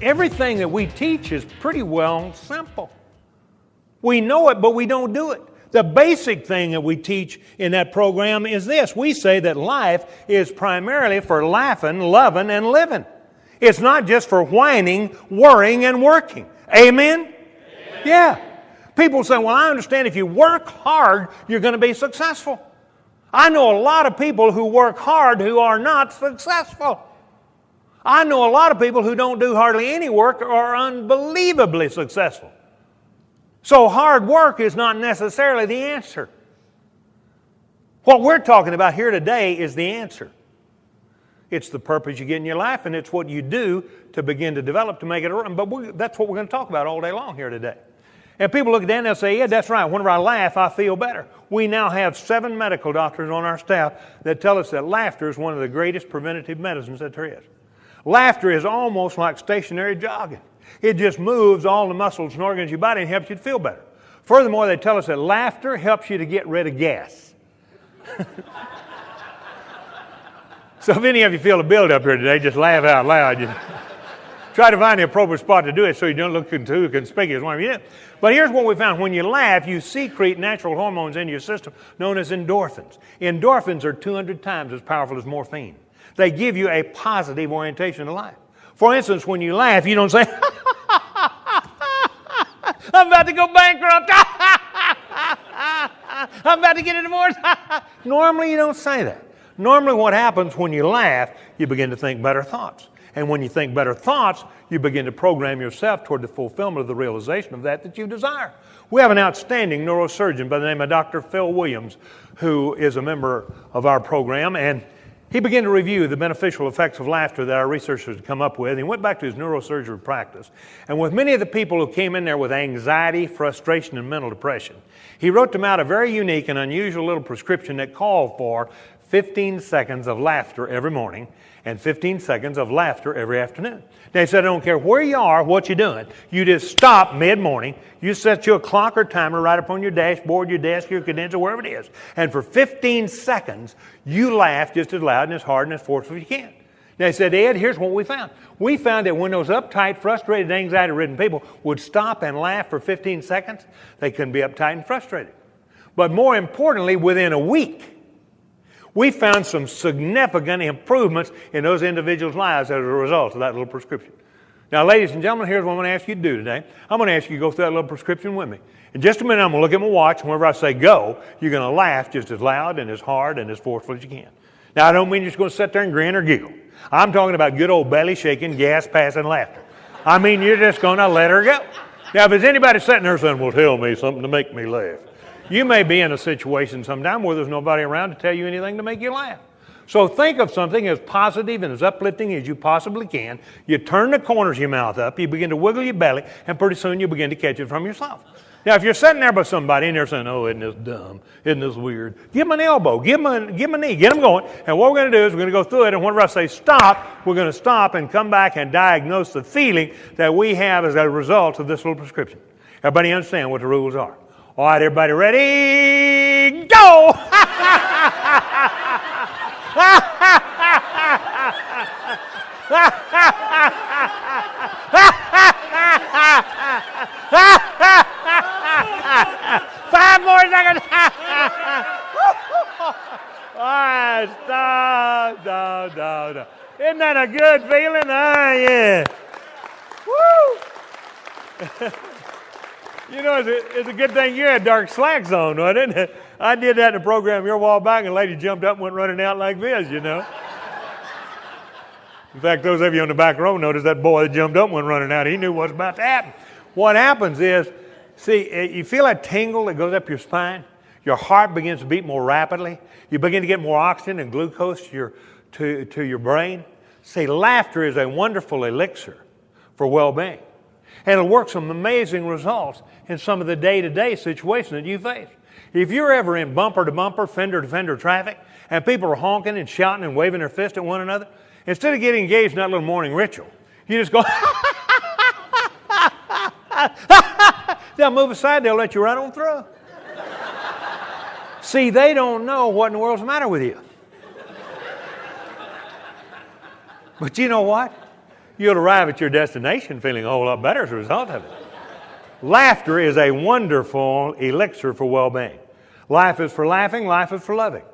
everything that we teach is pretty well simple. We know it, but we don't do it. The basic thing that we teach in that program is this. We say that life is primarily for laughing, loving, and living. It's not just for whining, worrying, and working. Amen? Amen. Yeah. People say, well, I understand if you work hard, you're going to be successful. I know a lot of people who work hard who are not successful. I know a lot of people who don't do hardly any work are unbelievably successful. So hard work is not necessarily the answer. What we're talking about here today is the answer. It's the purpose you get in your life, and it's what you do to begin to develop to make it run. But that's what we're going to talk about all day long here today. And people look at that and they'll say, yeah, that's right. Whenever I laugh, I feel better. We now have 7 medical doctors on our staff that tell us that laughter is one of the greatest preventative medicines that there is. Laughter is almost like stationary jogging. It just moves all the muscles and organs of your body and helps you to feel better. Furthermore, they tell us that laughter helps you to get rid of gas. So if any of you feel a build up here today, just laugh out loud. Just try to find the appropriate spot to do it so you don't look too conspicuous. But here's what we found. When you laugh, you secrete natural hormones into your system known as endorphins. Endorphins are 200 times as powerful as morphine. They give you a positive orientation to life. For instance, when you laugh, you don't say, I'm about to go bankrupt. I'm about to get a divorce. Normally, you don't say that. Normally, what happens when you laugh, you begin to think better thoughts. And when you think better thoughts, you begin to program yourself toward the fulfillment of the realization of that you desire. We have an outstanding neurosurgeon by the name of Dr. Phil Williams, who is a member of our program, and he began to review the beneficial effects of laughter that our researchers had come up with. And he went back to his neurosurgery practice. And with many of the people who came in there with anxiety, frustration, and mental depression, he wrote them out a very unique and unusual little prescription that called for 15 seconds of laughter every morning and 15 seconds of laughter every afternoon. Now, he said, I don't care where you are, what you're doing. You just stop mid-morning. You set your clock or timer right up on your dashboard, your desk, your condenser, wherever it is. And for 15 seconds, you laugh just as loud and as hard and as forceful as you can. Now, he said, Ed, here's what we found. We found that when those uptight, frustrated, anxiety-ridden people would stop and laugh for 15 seconds, they couldn't be uptight and frustrated. But more importantly, within a week, we found some significant improvements in those individuals' lives as a result of that little prescription. Now, ladies and gentlemen, here's what I'm going to ask you to do today. I'm going to ask you to go through that little prescription with me. In just a minute, I'm going to look at my watch, and whenever I say go, you're going to laugh just as loud and as hard and as forceful as you can. Now, I don't mean you're just going to sit there and grin or giggle. I'm talking about good old belly-shaking, gas-passing laughter. I mean, you're just going to let her go. Now, if there's anybody sitting there saying, well, tell me something to make me laugh, you may be in a situation sometime where there's nobody around to tell you anything to make you laugh. So think of something as positive and as uplifting as you possibly can. You turn the corners of your mouth up, you begin to wiggle your belly, and pretty soon you begin to catch it from yourself. Now, if you're sitting there by somebody and they're saying, oh, isn't this dumb? Isn't this weird? Give them an elbow. Give them a knee. Get them going. And what we're going to do is we're going to go through it, and whenever I say stop, we're going to stop and come back and diagnose the feeling that we have as a result of this little prescription. Everybody understand what the rules are? All right, everybody ready? Go! 5 more seconds. All right, stop. Isn't that a good feeling? Yeah. Woo! You know, it's a good thing you had dark slacks on, wasn't it? I did that in a program here a while back, and a lady jumped up and went running out like this, you know. In fact, those of you on the back row noticed that boy that jumped up and went running out. He knew what was about to happen. What happens is, see, you feel that tingle that goes up your spine? Your heart begins to beat more rapidly. You begin to get more oxygen and glucose to your brain. See, laughter is a wonderful elixir for well-being. And it'll work some amazing results in some of the day-to-day situations that you face. If you're ever in bumper-to-bumper, fender-to-fender traffic, and people are honking and shouting and waving their fist at one another, instead of getting engaged in that little morning ritual, you just go, they'll move aside, they'll let you run on through. See, they don't know what in the world's the matter with you. But you know what? You'll arrive at your destination feeling a whole lot better as a result of it. Laughter is a wonderful elixir for well-being. Life is for laughing, life is for loving.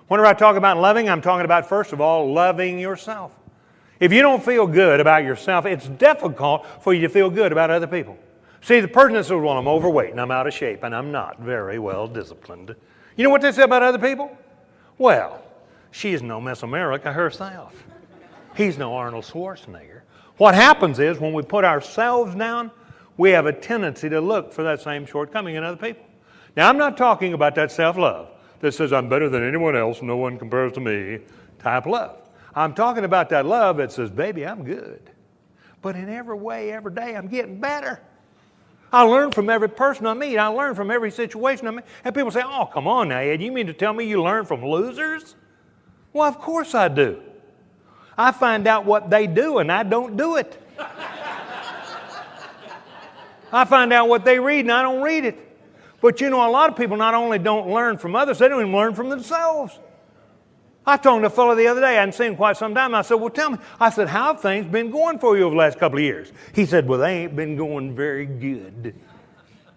Whenever I talk about loving, I'm talking about, first of all, loving yourself. If you don't feel good about yourself, it's difficult for you to feel good about other people. See, the person that says, well, I'm overweight and I'm out of shape and I'm not very well disciplined. You know what they say about other people? Well, she is no Miss America herself. He's no Arnold Schwarzenegger. What happens is when we put ourselves down, we have a tendency to look for that same shortcoming in other people. Now, I'm not talking about that self-love that says I'm better than anyone else, no one compares to me type love. I'm talking about that love that says, baby, I'm good. But in every way, every day, I'm getting better. I learn from every person I meet. I learn from every situation I meet. And people say, oh, come on now, Ed, you mean to tell me you learn from losers? Well, of course I do. I find out what they do and I don't do it. I find out what they read and I don't read it. But you know, a lot of people not only don't learn from others, they don't even learn from themselves. I talked to a fellow the other day, I hadn't seen him quite some time, and I said, well, tell me. I said, how have things been going for you over the last couple of years? He said, well, they ain't been going very good.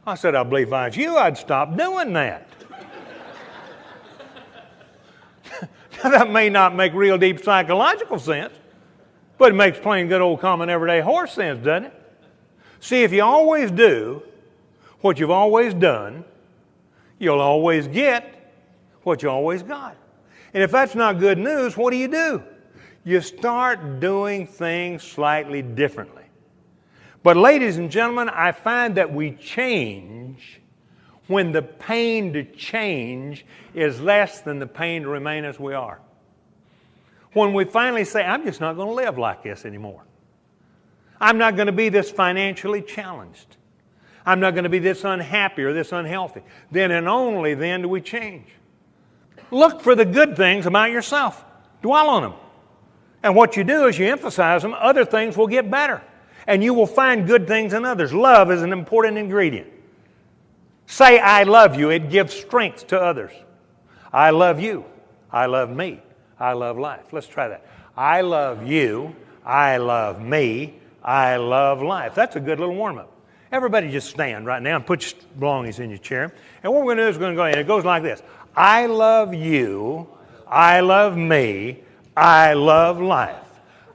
I said, I believe if I was you, I'd stop doing that. Now, that may not make real deep psychological sense, but it makes plain good old common everyday horse sense, doesn't it? See, if you always do what you've always done, you'll always get what you always got. And if that's not good news, what do? You start doing things slightly differently. But ladies and gentlemen, I find that we change when the pain to change is less than the pain to remain as we are. When we finally say, I'm just not going to live like this anymore. I'm not going to be this financially challenged. I'm not going to be this unhappy or this unhealthy. Then and only then do we change. Look for the good things about yourself. Dwell on them. And what you do is you emphasize them. Other things will get better. And you will find good things in others. Love is an important ingredient. Say, I love you. It gives strength to others. I love you. I love me. I love life. Let's try that. I love you. I love me. I love life. That's a good little warm-up. Everybody just stand right now and put your belongings in your chair. And what we're going to do is we're going to go in. It goes like this. I love you. I love me. I love life.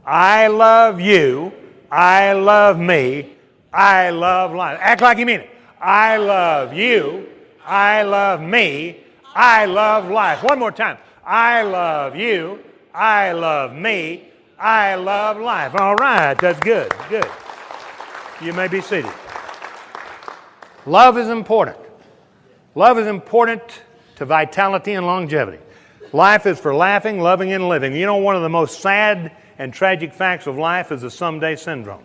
I love you. I love me. I love life. Act like you mean it. I love you. I love me. I love life. One more time. I love you. I love me. I love life. All right. That's good. Good. You may be seated. Love is important. Love is important to vitality and longevity. Life is for laughing, loving, and living. You know, one of the most sad and tragic facts of life is the someday syndrome.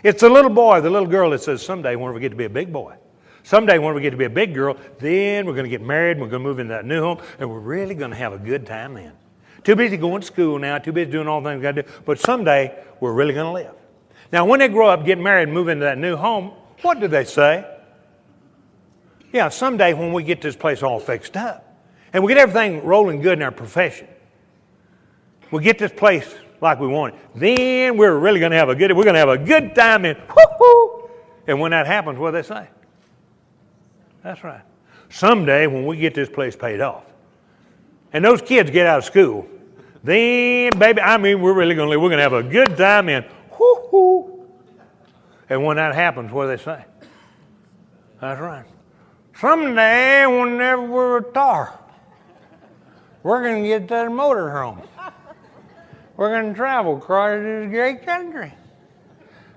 It's the little boy, the little girl that says, someday when we get to be a big boy, someday when we get to be a big girl, then we're going to get married, and we're going to move into that new home, and we're really going to have a good time then. Too busy going to school now, too busy doing all the things we got to do, but someday we're really going to live. Now, when they grow up, get married, and move into that new home, what do they say? Yeah, someday when we get this place all fixed up, and we get everything rolling good in our profession, we get this place like we want it, then we're really going to have a good time and whoo-hoo. And when that happens, what do they say? That's right. Someday when we get this place paid off, and those kids get out of school, then, baby, we're really going to live. We're going to have a good time and whoo-hoo. And when that happens, what do they say? That's right. Someday, whenever we retire, we're going to get that motorhome. We're going to travel across this great country.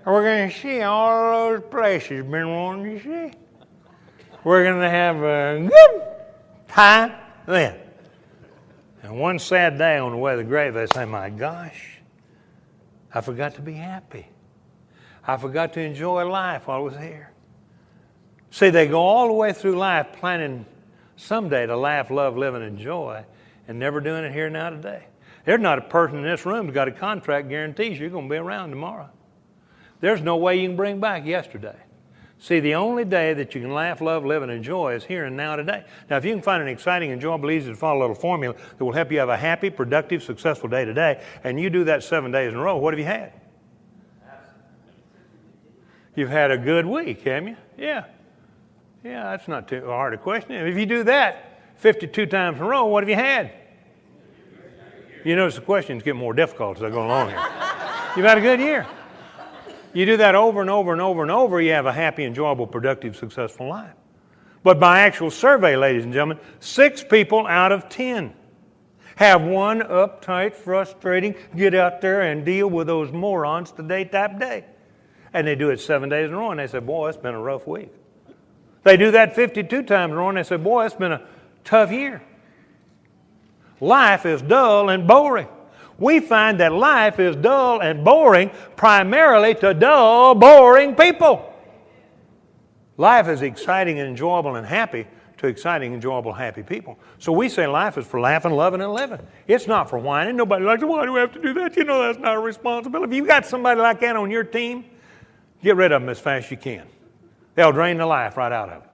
And we're going to see all those places you've been wanting to see. We're going to have a good time then. And one sad day on the way to the grave, they say, my gosh, I forgot to be happy. I forgot to enjoy life while I was here. See, they go all the way through life planning someday to laugh, love, live, and enjoy, and never doing it here now today. There's not a person in this room who's got a contract guarantees you're going to be around tomorrow. There's no way you can bring back yesterday. See, the only day that you can laugh, love, live, and enjoy is here and now today. Now, if you can find an exciting, enjoyable, easy to follow little formula that will help you have a happy, productive, successful day today, and you do that 7 days in a row, what have you had? You've had a good week, haven't you? Yeah. Yeah, that's not too hard a question. If you do that 52 times in a row, what have you had? You notice the questions get more difficult as I go along here. You've had a good year. You do that over and over and over and over, you have a happy, enjoyable, productive, successful life. But by actual survey, ladies and gentlemen, 6 people out of 10 have one uptight, frustrating, get out there and deal with those morons today type day. And they do it 7 days in a row, and they say, boy, it's been a rough week. They do that 52 times in a row, and they say, boy, it's been a tough year. Life is dull and boring. We find that life is dull and boring primarily to dull, boring people. Life is exciting and enjoyable and happy to exciting, enjoyable, happy people. So we say life is for laughing, loving, and living. It's not for whining. Nobody likes, why do we have to do that? You know that's not a responsibility. If you've got somebody like that on your team, get rid of them as fast as you can. They'll drain the life right out of it.